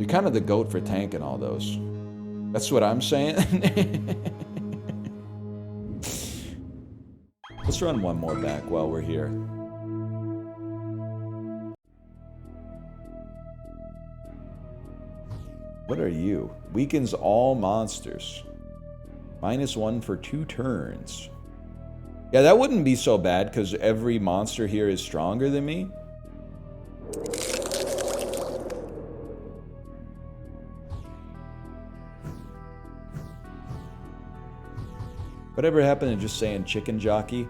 You're kind of the GOAT for tanking all those. That's what I'm saying. Let's run one more back while we're here. What are you? Weakens all monsters. -1 for 2 turns. Yeah, that wouldn't be so bad because every monster here is stronger than me. Whatever happened to just saying chicken jockey?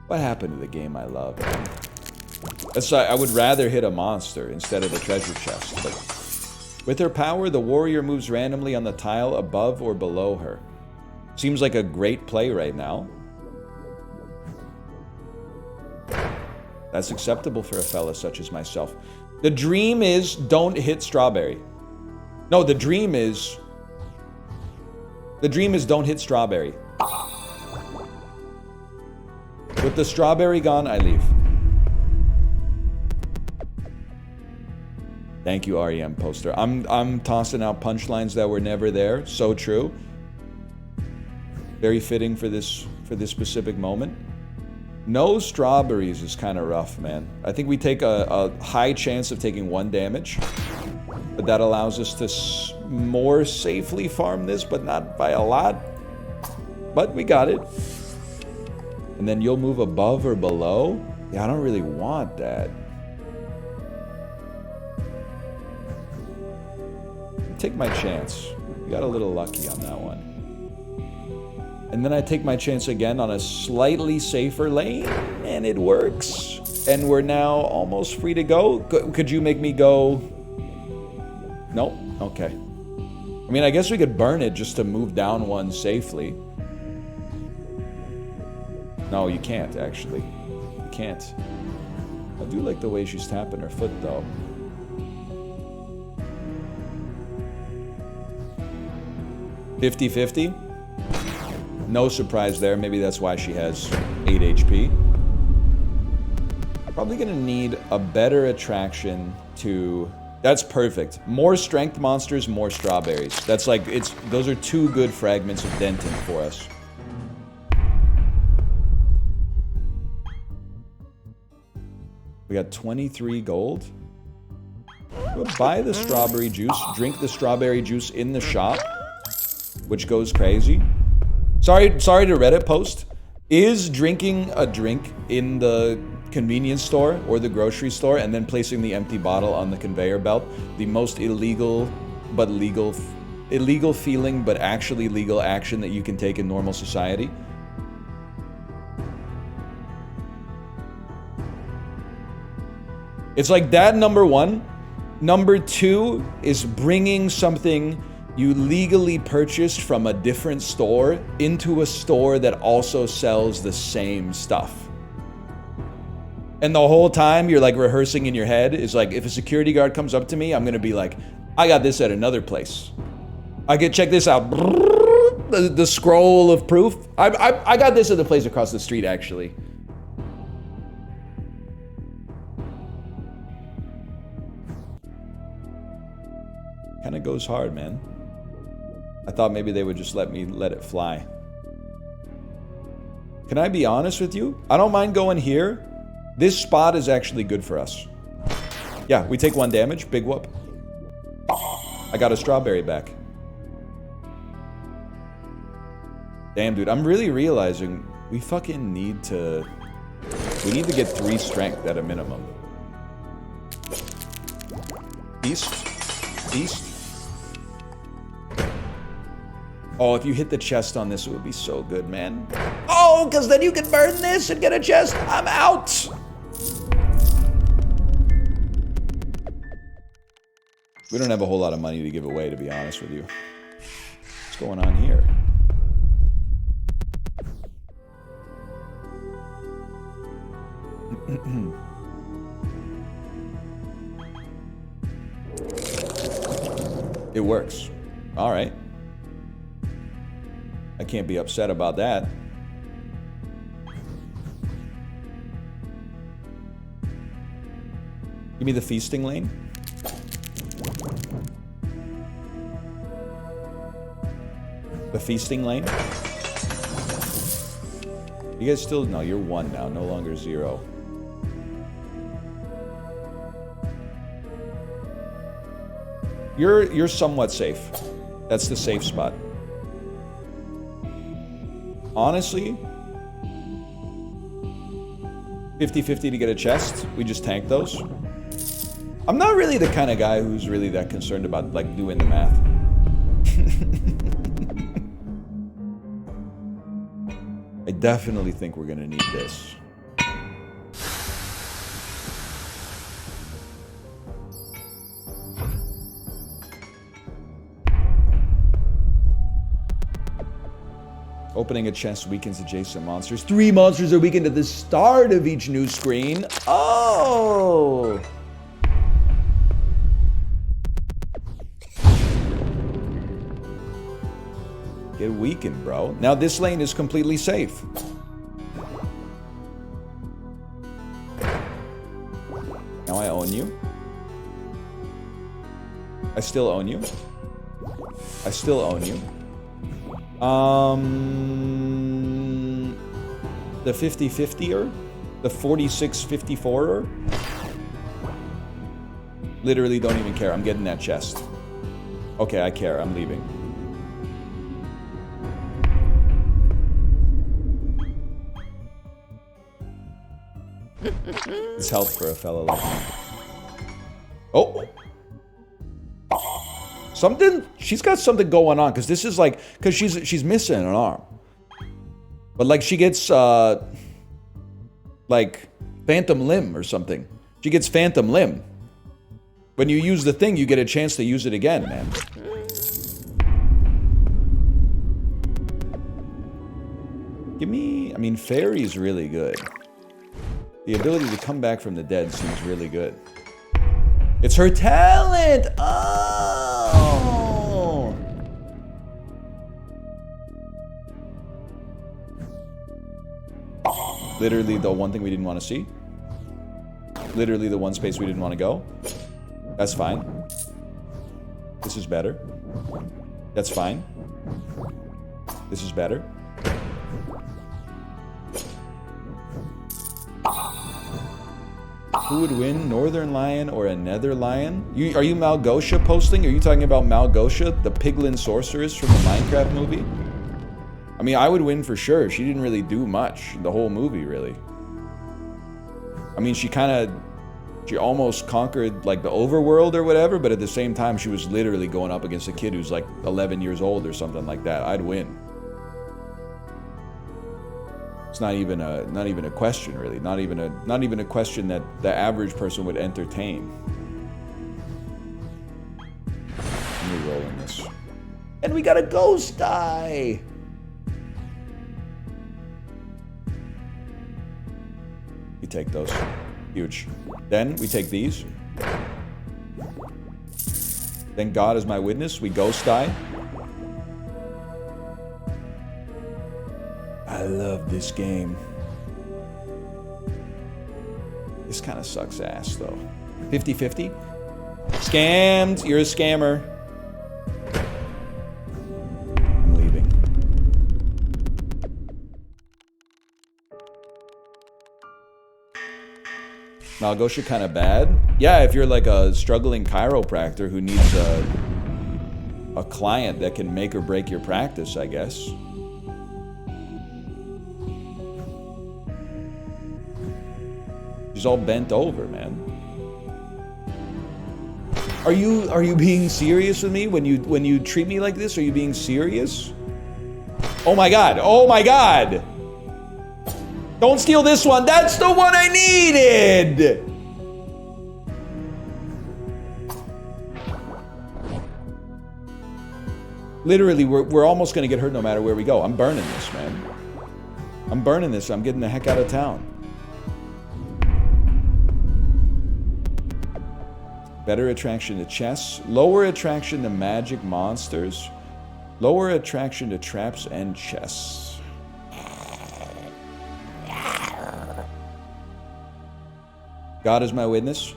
What happened to the game I love? That's I would rather hit a monster instead of a treasure chest. But with her power, the warrior moves randomly on the tile above or below her. Seems like a great play right now. That's acceptable for a fella such as myself. The dream is don't hit strawberry. No, the dream is don't hit strawberry. With the strawberry gone, I leave. Thank you, REM poster. I'm tossing out punchlines that were never there. So true. Very fitting for this specific moment. No strawberries is kind of rough, man. I think we take a high chance of taking 1 damage, but that allows us to more safely farm this, but not by a lot. But we got it. And then you'll move above or below? Yeah, I don't really want that. Take my chance. We got a little lucky on that one. And then I take my chance again on a slightly safer lane, and it works. And we're now almost free to go. Could you make me go? Nope. Okay. I mean, I guess we could burn it just to move down 1 safely. No, you can't, actually. You can't. I do like the way she's tapping her foot, though. $50-50. No surprise there. Maybe that's why she has 8 HP. Probably gonna need a better attraction to... That's perfect. More strength monsters, more strawberries. That's like, those are 2 good fragments of Denton for us. We got 23 gold. We'll buy the strawberry juice, drink the strawberry juice in the shop, which goes crazy. Sorry to Reddit post. Is drinking a drink in the convenience store or the grocery store and then placing the empty bottle on the conveyor belt the most illegal feeling but actually legal action that you can take in normal society? It's like that, number 1. Number 2 is bringing something you legally purchased from a different store into a store that also sells the same stuff. And the whole time you're like rehearsing in your head is like, if a security guard comes up to me, I'm gonna be like, I got this at another place. I could check this out. The scroll of proof. I got this at the place across the street, actually. Kind of goes hard, man. I thought maybe they would just let it fly. Can I be honest with you? I don't mind going here. This spot is actually good for us. Yeah, we take 1 damage. Big whoop. I got a strawberry back. Damn, dude. I'm really realizing we fucking need to... We need to get 3 strength at a minimum. East. Oh, if you hit the chest on this, it would be so good, man. Oh, because then you can burn this and get a chest. I'm out. We don't have a whole lot of money to give away, to be honest with you. What's going on here? It works. All right. I can't be upset about that. Give me the feasting lane. The feasting lane? You guys still... No, you're 1 now, no longer 0. You're somewhat safe. That's the safe spot. Honestly, 50-50 to get a chest. We just tank those. I'm not really the kind of guy who's really that concerned about, like, doing the math. I definitely think we're gonna need this. Opening a chest weakens adjacent monsters. 3 monsters are weakened at the start of each new screen. Oh! Get weakened, bro. Now this lane is completely safe. Now I own you. I still own you. I still own you. The 50-50er? The 46-54er? Literally don't even care. I'm getting that chest. Okay, I care. I'm leaving. It's health for a fella like me. Oh! Something? She's got something going on, because this is like... Because she's missing an arm. But like she gets, like, phantom limb or something. She gets phantom limb. When you use the thing, you get a chance to use it again, man. Give me... I mean, Fairy's really good. The ability to come back from the dead seems really good. It's her talent! Oh! Literally the one thing we didn't want to see. Literally the one space we didn't want to go. That's fine. This is better. That's fine. This is better. Who would win, Northern Lion or a Nether Lion? Are you Malgosha posting? Are you talking about Malgosha, the piglin sorceress from the Minecraft movie? I mean, I would win for sure. She didn't really do much the whole movie, really. I mean, she almost conquered, like, the overworld or whatever, but at the same time, she was literally going up against a kid who's, like, 11 years old or something like that. I'd win. It's not even a question, really. Not even a question that the average person would entertain. Let me roll in this. And we got a ghost die! We take those. Huge. Then we take these. Then God is my witness. We ghost die. I love this game. This kind of sucks ass, though. 50-50? Scammed! You're a scammer. I'm leaving. Malgosha kind of bad? Yeah, if you're like a struggling chiropractor who needs a client that can make or break your practice, I guess. She's all bent over, man. Are you being serious with me when you treat me like this? Are you being serious? Oh my god! Oh my god! Don't steal this one! That's the one I needed! Literally, we're almost gonna get hurt no matter where we go. I'm burning this, man. I'm burning this. I'm getting the heck out of town. Better attraction to chests. Lower attraction to magic monsters. Lower attraction to traps and chests. God is my witness.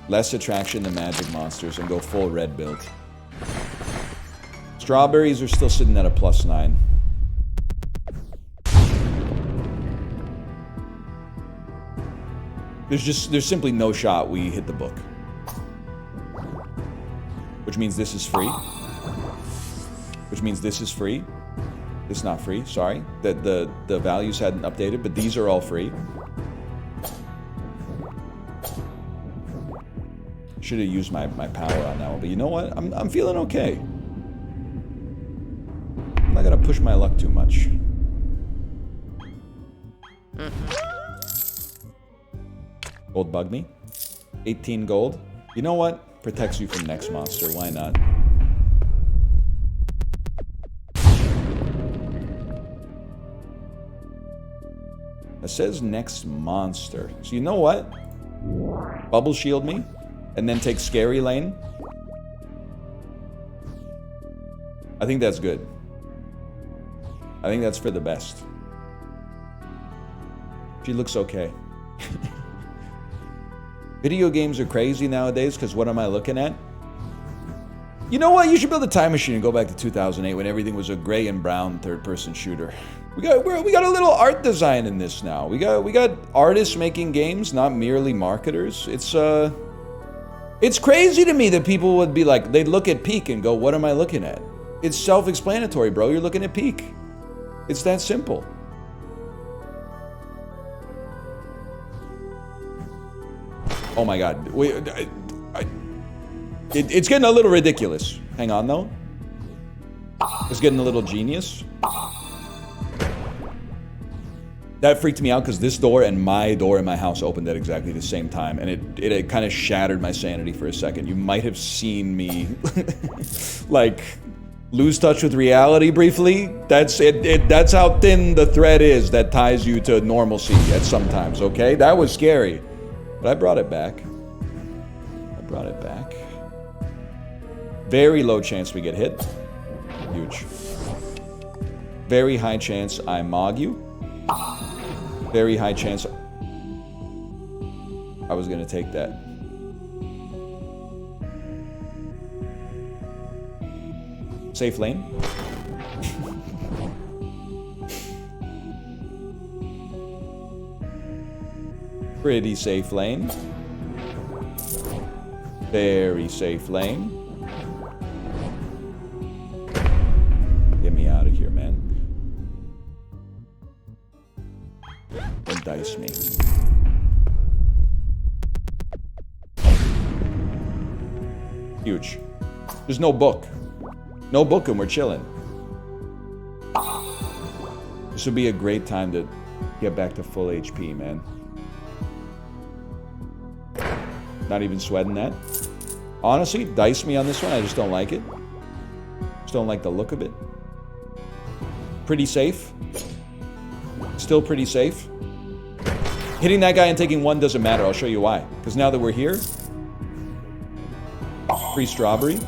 Less attraction to magic monsters and go full red build. Strawberries are still sitting at a +9. There's simply no shot we hit the book. Which means this is free. Which means this is free. It's not free, sorry. The values hadn't updated, but these are all free. Should have used my power on that one, but you know what? I'm feeling okay. I'm not gonna push my luck too much. Gold bug me. 18 gold. You know what? Protects you from next monster. Why not? It says next monster. So you know what? Bubble shield me. And then take Scary Lane. I think that's good. I think that's for the best. She looks okay. Video games are crazy nowadays, because what am I looking at? You know what? You should build a time machine and go back to 2008 when everything was a gray and brown third-person shooter. We got a little art design in this now. We got artists making games, not merely marketers. It's crazy to me that people would be like, they'd look at Peak and go, what am I looking at? It's self-explanatory, bro. You're looking at Peak. It's that simple. Oh my god. It's getting a little ridiculous. Hang on, though. It's getting a little genius. That freaked me out because this door and my door in my house opened at exactly the same time, and it kind of shattered my sanity for a second. You might have seen me like lose touch with reality briefly. That's it. That's how thin the thread is that ties you to normalcy at sometimes. Okay, that was scary, but I brought it back. Very low chance we get hit. Huge. Very high chance I mog you. Very high chance I was gonna take that. Safe lane. Pretty safe lane. Very safe lane. Get me out of here, man. Don't dice me. Huge. There's no book. No book and we're chilling. This would be a great time to get back to full HP, man. Not even sweating that. Honestly, dice me on this one. I just don't like it. Just don't like the look of it. Pretty safe. Still pretty safe. Hitting that guy and taking one doesn't matter. I'll show you why. Because now that we're here, free strawberry.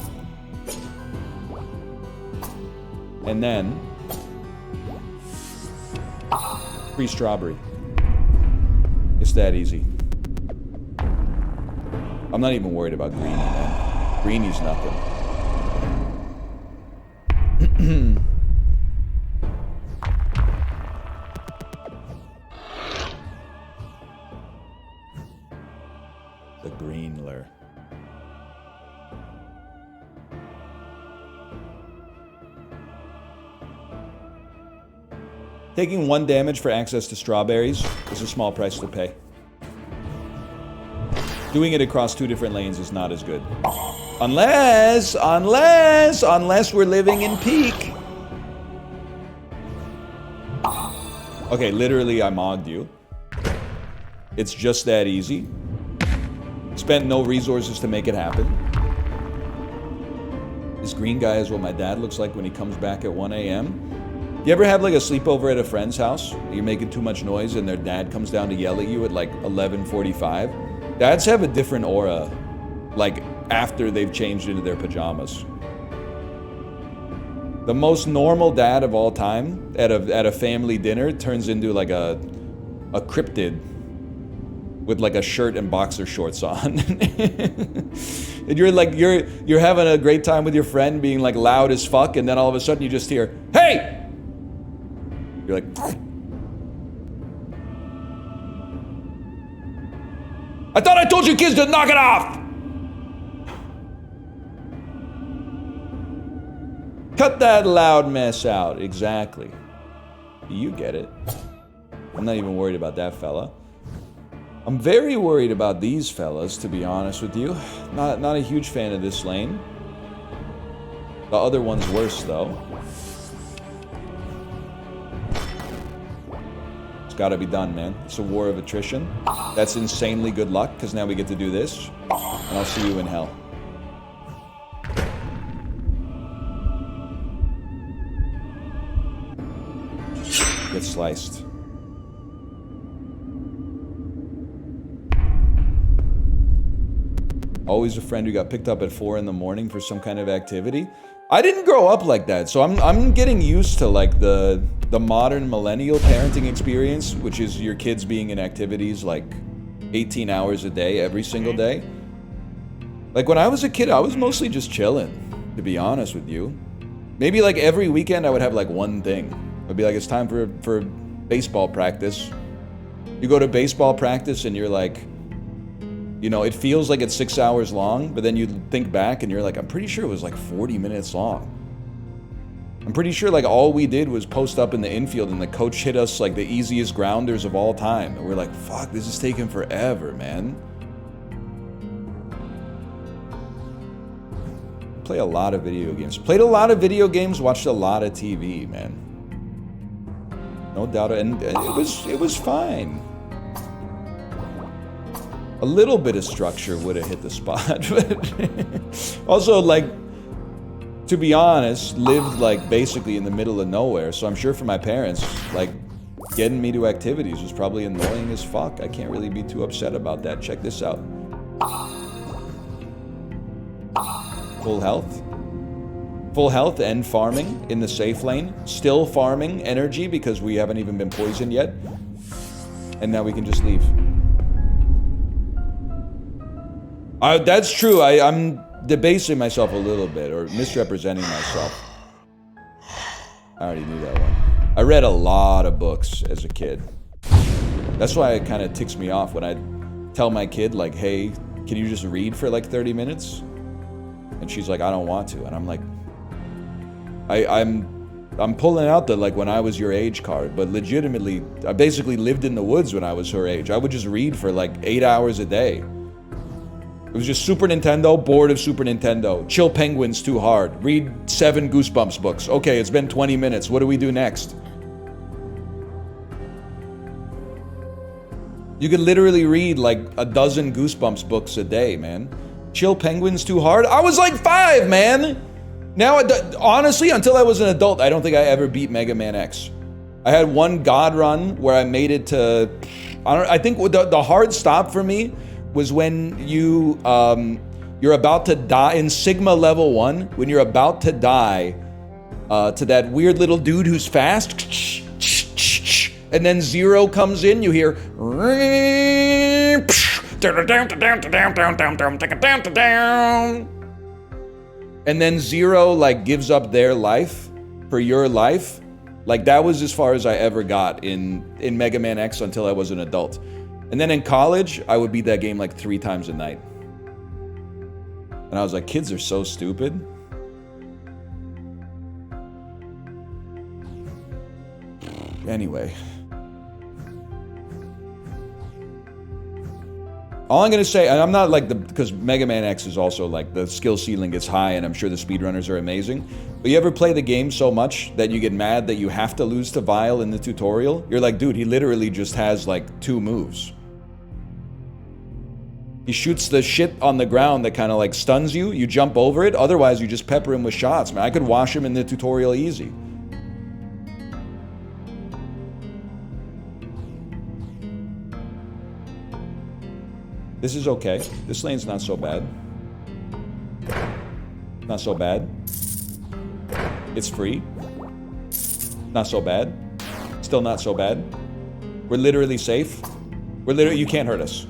And then free strawberry. It's that easy. I'm not even worried about Greenie, man. Greenie's nothing. The Greenler. Taking 1 damage for access to strawberries is a small price to pay. Doing it across 2 different lanes is not as good. Unless we're living in Peak. Okay, literally I mogged you. It's just that easy. Spent no resources to make it happen. This green guy is what my dad looks like when he comes back at 1 a.m. You ever have like a sleepover at a friend's house? You're making too much noise and their dad comes down to yell at you at like 11:45? Dads have a different aura, like after they've changed into their pajamas. The most normal dad of all time at a family dinner turns into like a cryptid with like a shirt and boxer shorts on. And you're like, you're having a great time with your friend being like loud as fuck, and then all of a sudden you just hear, hey! You're like, I thought I told you kids to knock it off! Cut that loud mess out. Exactly. You get it. I'm not even worried about that fella. I'm very worried about these fellas, to be honest with you. Not a huge fan of this lane. The other one's worse, though. It's gotta be done, man. It's a war of attrition. That's insanely good luck, because now we get to do this. And I'll see you in hell. Get sliced. Always a friend who got picked up at 4 in the morning for some kind of activity. I didn't grow up like that, so I'm getting used to like the modern millennial parenting experience, which is your kids being in activities like 18 hours a day, every single day. Like when I was a kid, I was mostly just chilling, to be honest with you. Maybe like every weekend I would have like one thing. I'd be like, it's time for baseball practice. You go to baseball practice and you're like, you know, it feels like it's 6 hours long, but then you think back and you're like, I'm pretty sure it was like 40 minutes long. I'm pretty sure like all we did was post up in the infield and the coach hit us like the easiest grounders of all time. And we're like, fuck, this is taking forever, man. Play a lot of video games. Played a lot of video games, watched a lot of TV, man. No doubt, and it was fine. A little bit of structure would have hit the spot, but also, like, to be honest, lived like basically in the middle of nowhere. So I'm sure for my parents, like, getting me to activities was probably annoying as fuck. I can't really be too upset about that. Check this out. Full health. Full health and farming in the safe lane. Still farming energy because we haven't even been poisoned yet. And now we can just leave. That's true. I'm debasing myself a little bit, or misrepresenting myself. I already knew that one. I read a lot of books as a kid. That's why it kind of ticks me off when I tell my kid, like, hey, can you just read for like 30 minutes? And she's like, I don't want to. And I'm like, I'm pulling out the, like, when I was your age card, but legitimately, I basically lived in the woods when I was her age. I would just read for like 8 hours a day. It was just Super Nintendo, bored of Super Nintendo. Chill Penguins too hard. Read 7 Goosebumps books. Okay, it's been 20 minutes. What do we do next? You could literally read like a dozen Goosebumps books a day, man. Chill Penguins too hard? I was like 5, man! Now, honestly, until I was an adult, I don't think I ever beat Mega Man X. I had one God run where I made it to... I think the hard stop for me was when you're about to die in Sigma level 1, when you're about to die to that weird little dude who's fast, and then Zero comes in, you hear, and then Zero like gives up their life for your life. Like that was as far as I ever got in Mega Man X until I was an adult. And then in college, I would beat that game like 3 times a night. And I was like, kids are so stupid. Anyway. All I'm gonna say, and I'm not like because Mega Man X is also like the skill ceiling gets high and I'm sure the speedrunners are amazing. But you ever play the game so much that you get mad that you have to lose to Vile in the tutorial? You're like, dude, he literally just has like 2 moves. He shoots the shit on the ground that kind of like stuns you. You jump over it. Otherwise, you just pepper him with shots, man. I could wash him in the tutorial easy. This is okay. This lane's not so bad. Not so bad. It's free. Not so bad. Still not so bad. We're literally safe. You can't hurt us.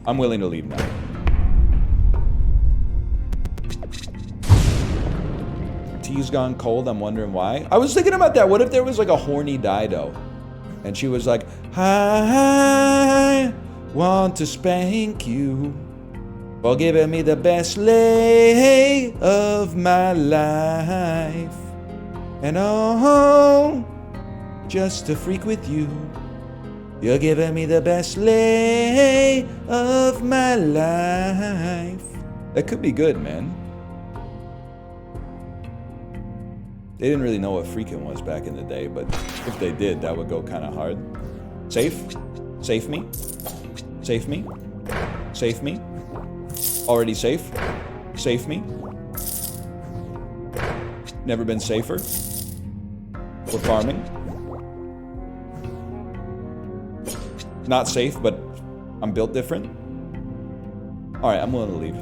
I'm willing to leave now. Tea's gone cold. I'm wondering why. I was thinking about that. What if there was like a horny Dido? And she was like, I want to spank you for giving me the best lay of my life. And oh, just to freak with you. You're giving me the best lay of my life. That could be good, man. They didn't really know what freaking was back in the day, but if they did, that would go kind of hard. Safe? Safe me? Safe me? Safe me? Already safe? Safe me? Never been safer? We're farming? Not safe, but I'm built different? Alright, I'm willing to leave.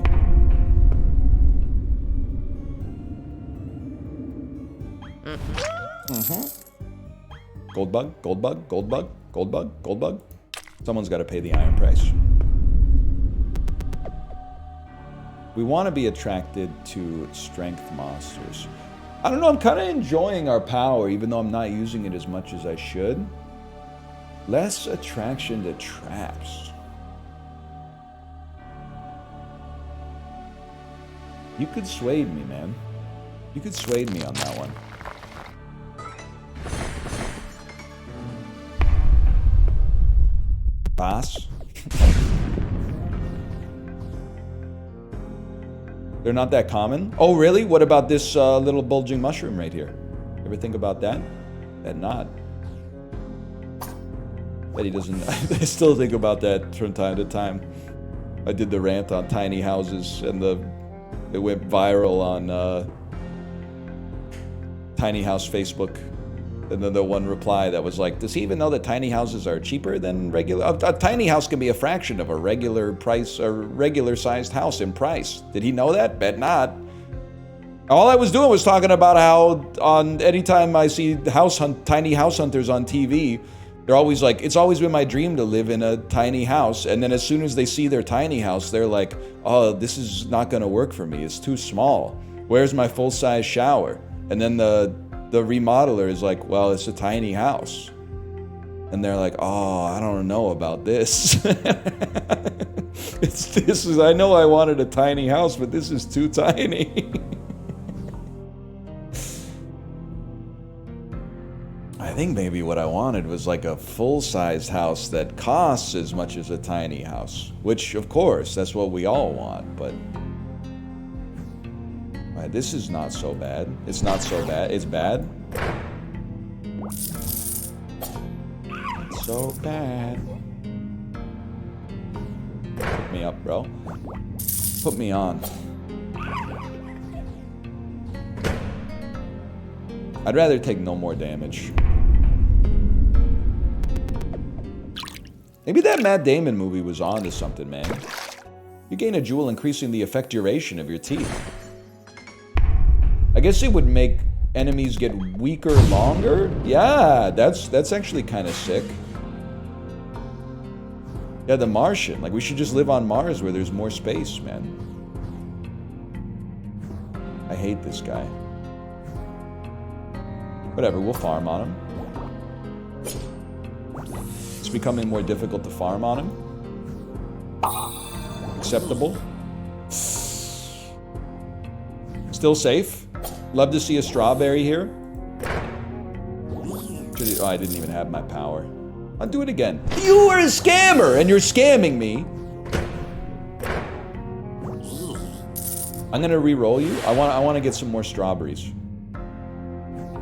Gold bug, gold bug, gold bug, gold bug, gold bug. Someone's got to pay the iron price. We want to be attracted to strength monsters. I don't know, I'm kind of enjoying our power, even though I'm not using it as much as I should. Less attraction to traps. You could sway me, man. You could sway me on that one. Boss. They're not that common. Oh, really? What about this little bulging mushroom right here? Ever think about that? That not. Bet he doesn't. I still think about that from time to time. I did the rant on tiny houses, and it went viral on Tiny House Facebook. And then the one reply that was like, does he even know that tiny houses are cheaper than regular? A tiny house can be a fraction of a regular price, a regular sized house in price. Did he know that? Bet not. All I was doing was talking about how anytime I see tiny house hunters on TV, they're always like, it's always been my dream to live in a tiny house. And then as soon as they see their tiny house, they're like, oh, this is not going to work for me. It's too small. Where's my full-size shower? And then the remodeler is like, well, it's a tiny house. And they're like, oh, I don't know about this. I know I wanted a tiny house, but this is too tiny. I think maybe what I wanted was like a full-sized house that costs as much as a tiny house. Which, of course, that's what we all want, but... Right, this is not so bad. It's not so bad. It's bad. It's so bad. Put me up, bro. Put me on. I'd rather take no more damage. Maybe that Matt Damon movie was on to something, man. You gain a jewel increasing the effect duration of your teeth. I guess it would make enemies get weaker longer? Yeah, that's actually kind of sick. Yeah, the Martian. Like, we should just live on Mars where there's more space, man. I hate this guy. Whatever, we'll farm on him. It's becoming more difficult to farm on him. Acceptable. Still safe. Love to see a strawberry here. Oh, I didn't even have my power. I'll do it again. You are a scammer, and you're scamming me. I'm gonna re-roll you. I want to get some more strawberries.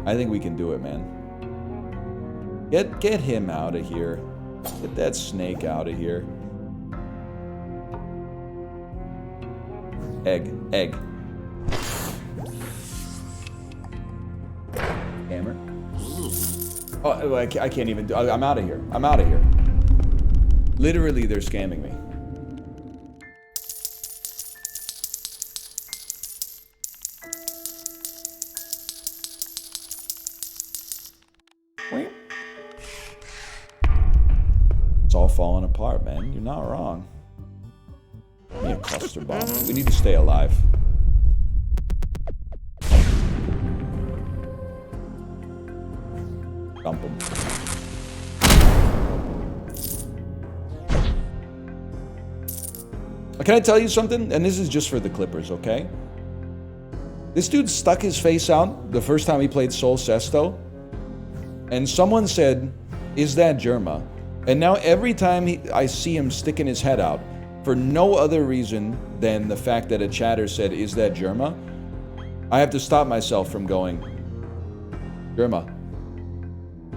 I think we can do it, man. Get him out of here. Get that snake out of here. Egg. Hammer. Oh, I can't even do. I'm out of here. I'm out of here. Literally, they're scamming me. It's all falling apart, man. You're not wrong. me a cluster bomb. We need to stay alive. Dump him. Can I tell you something? And this is just for the Clippers, okay? This dude stuck his face out the first time he played Sol Cesto. And someone said, "Is that Germa?" And now every time I see him sticking his head out, for no other reason than the fact that a chatter said, "Is that Germa?" I have to stop myself from going, Germa.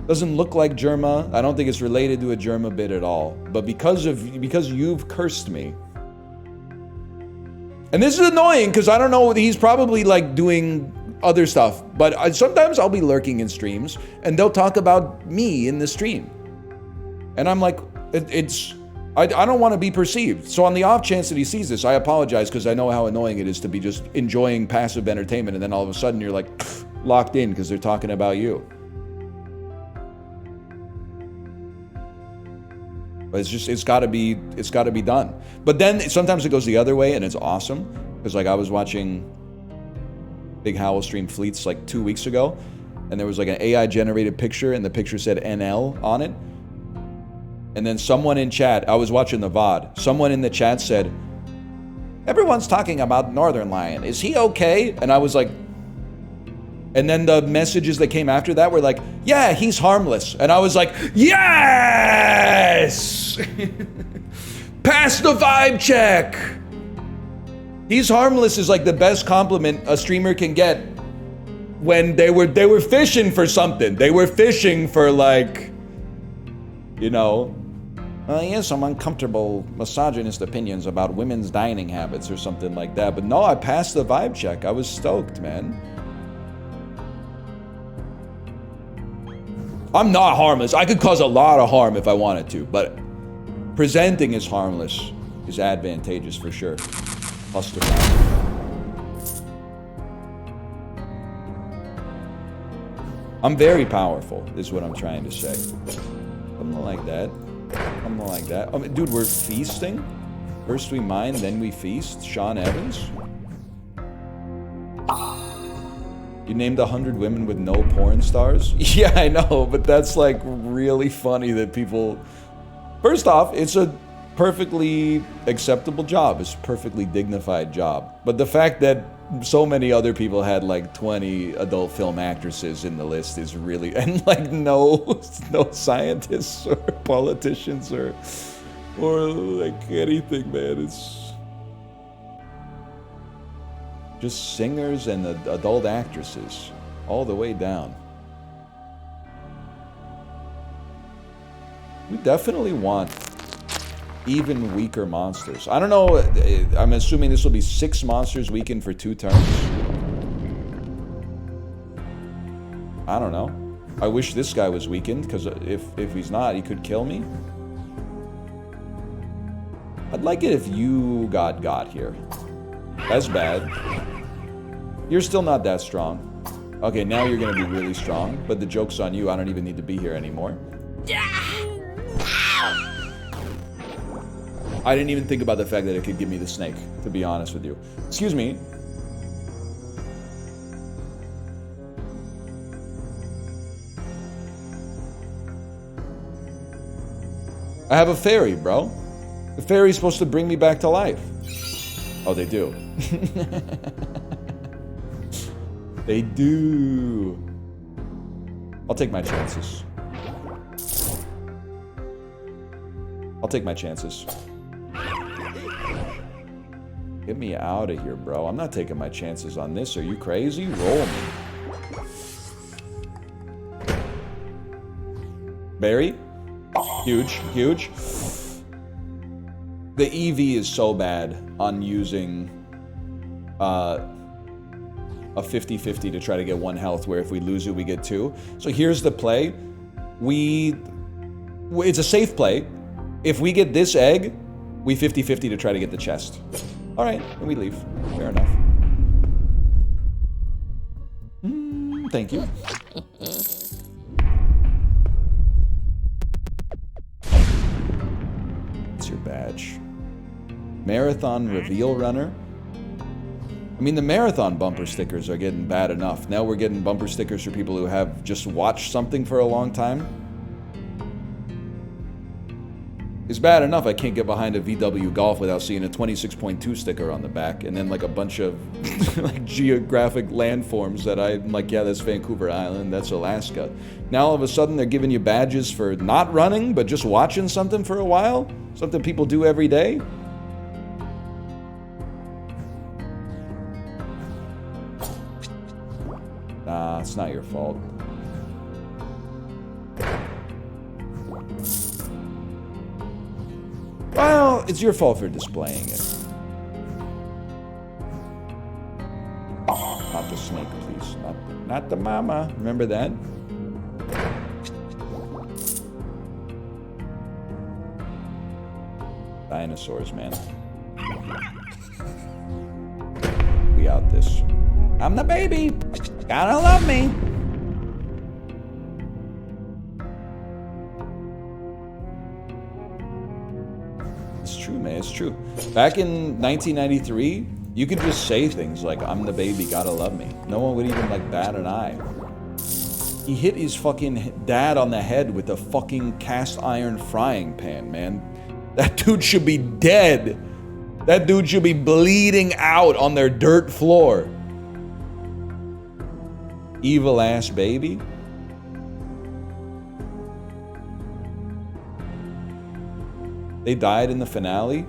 Doesn't look like Germa. I don't think it's related to a Germa bit at all. But because you've cursed me. And this is annoying because I don't know, he's probably like doing other stuff. But sometimes I'll be lurking in streams and they'll talk about me in the stream. And I'm like, I don't want to be perceived. So on the off chance that he sees this, I apologize because I know how annoying it is to be just enjoying passive entertainment and then all of a sudden you're like locked in because they're talking about you. But it's got to be done. But then sometimes it goes the other way and it's awesome because like I was watching Big Howl stream Fleets like 2 weeks ago and there was like an AI generated picture and the picture said NL on it. And then someone in chat, I was watching the VOD, someone in the chat said, "Everyone's talking about Northern Lion. Is he okay?" And I was like, and then the messages that came after that were like, "Yeah, he's harmless." And I was like, yes! Pass the vibe check! He's harmless is like the best compliment a streamer can get when they were fishing for something. They were fishing for like, you know, he has some uncomfortable misogynist opinions about women's dining habits or something like that. But no, I passed the vibe check. I was stoked, man. I'm not harmless. I could cause a lot of harm if I wanted to, but presenting as harmless is advantageous for sure. Cluster bomb. I'm very powerful, is what I'm trying to say. Something like that. Something like that. Oh, dude, we're feasting? First we mine, then we feast? Sean Evans? You named 100 women with no porn stars? Yeah, I know, but that's like really funny that people... First off, it's a perfectly acceptable job. It's a perfectly dignified job. But the fact that so many other people had like 20 adult film actresses in the list is really... And like no scientists or politicians or like anything, man. It's... just singers and adult actresses, all the way down. We definitely want even weaker monsters. I don't know, I'm assuming this will be 6 monsters weakened for 2 turns. I don't know. I wish this guy was weakened, because if he's not, he could kill me. I'd like it if you got here. That's bad. You're still not that strong. Okay, now you're gonna be really strong, but the joke's on you. I don't even need to be here anymore. I didn't even think about the fact that it could give me the snake, to be honest with you. Excuse me. I have a fairy, bro. The fairy's supposed to bring me back to life. Oh, they do. They do. I'll take my chances. I'll take my chances. Get me out of here, bro. I'm not taking my chances on this. Are you crazy? Roll me. Barry? Huge, huge. The EV is so bad on using a 50-50 to try to get 1 health, where if we lose it, we get 2. So here's the play. It's a safe play. If we get this egg, we 50-50 to try to get the chest. All right, and we leave. Fair enough. Thank you. It's your badge. Marathon reveal runner. I mean, the marathon bumper stickers are getting bad enough. Now we're getting bumper stickers for people who have just watched something for a long time. It's bad enough I can't get behind a VW Golf without seeing a 26.2 sticker on the back, and then like a bunch of like geographic landforms that I'm like, yeah, that's Vancouver Island, that's Alaska. Now all of a sudden they're giving you badges for not running, but just watching something for a while? Something people do every day? Nah, it's not your fault. Well, it's your fault for displaying it. Not the snake, please. Not the mama. Remember that? Dinosaurs, man. We got this. I'm the baby. Gotta love me. It's true, man. It's true. Back in 1993, you could just say things like, I'm the baby, gotta love me. No one would even, like, bat an eye. He hit his fucking dad on the head with a fucking cast iron frying pan, man. That dude should be dead. That dude should be bleeding out on their dirt floor. Evil ass baby. They died in the finale?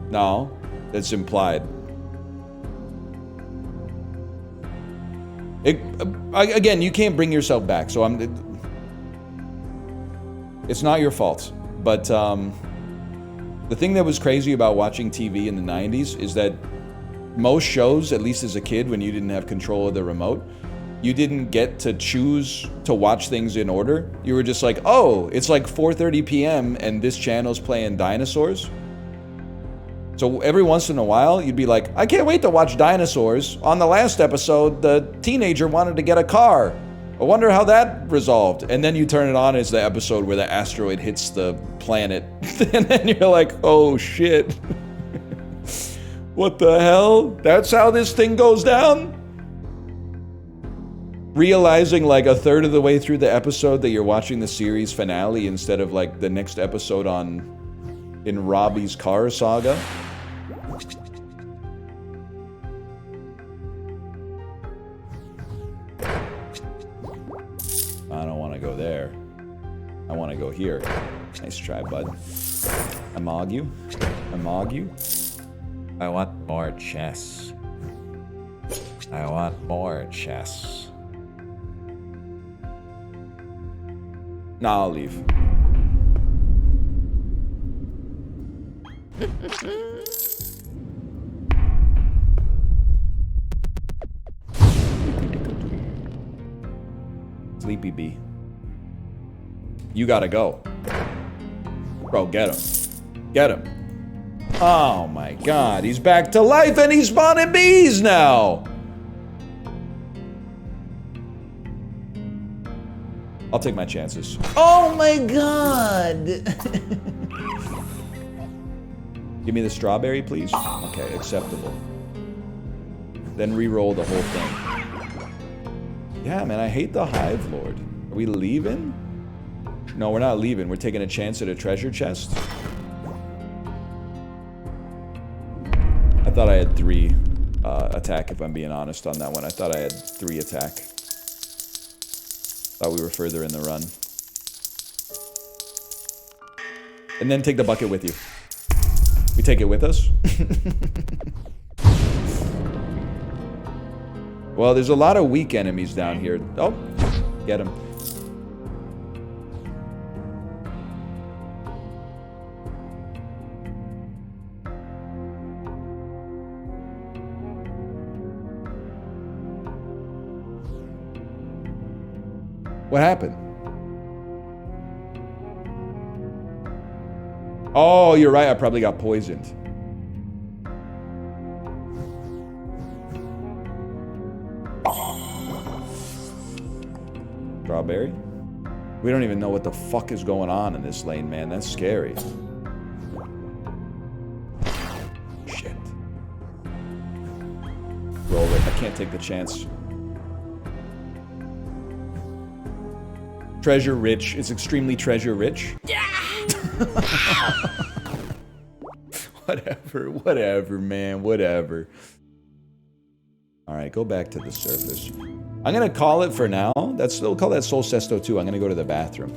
No, that's implied. Again, you can't bring yourself back, so it's not your fault. But the thing that was crazy about watching TV in the 90s is that most shows, at least as a kid, when you didn't have control of the remote, you didn't get to choose to watch things in order. You were just like, oh, it's like 4:30 p.m. and this channel's playing dinosaurs. So every once in a while, you'd be like, I can't wait to watch dinosaurs. On the last episode, the teenager wanted to get a car. I wonder how that resolved. And then you turn it on, it's the episode where the asteroid hits the planet. And then you're like, oh shit. What the hell? That's how this thing goes down? Realizing like a third of the way through the episode that you're watching the series finale instead of like the next episode in Robbie's car saga. I don't want to go there. I want to go here. Nice try, bud. I'm argue. I want more chess. I want more chess. Nah, I'll leave. Sleepy bee. You gotta go. Bro, get him. Get him. Oh my god, he's back to life and he's spawning bees now! I'll take my chances. Oh my god! Give me the strawberry, please. Okay, acceptable. Then re-roll the whole thing. Yeah, man, I hate the Hive Lord. Are we leaving? No, we're not leaving. We're taking a chance at a treasure chest. I thought I had 3 attack, if I'm being honest on that one. I thought I had 3 attack. Thought we were further in the run. And then take the bucket with you. We take it with us? Well, there's a lot of weak enemies down here. Oh, get him. What happened? Oh, you're right. I probably got poisoned. Strawberry? We don't even know what the fuck is going on in this lane, man. That's scary. roll it. I can't take the chance. Treasure rich. It's extremely treasure rich. Whatever, man. Whatever. Alright, go back to the surface. I'm gonna call it for now. We'll call that Soul Cesto 2. I'm gonna go to the bathroom.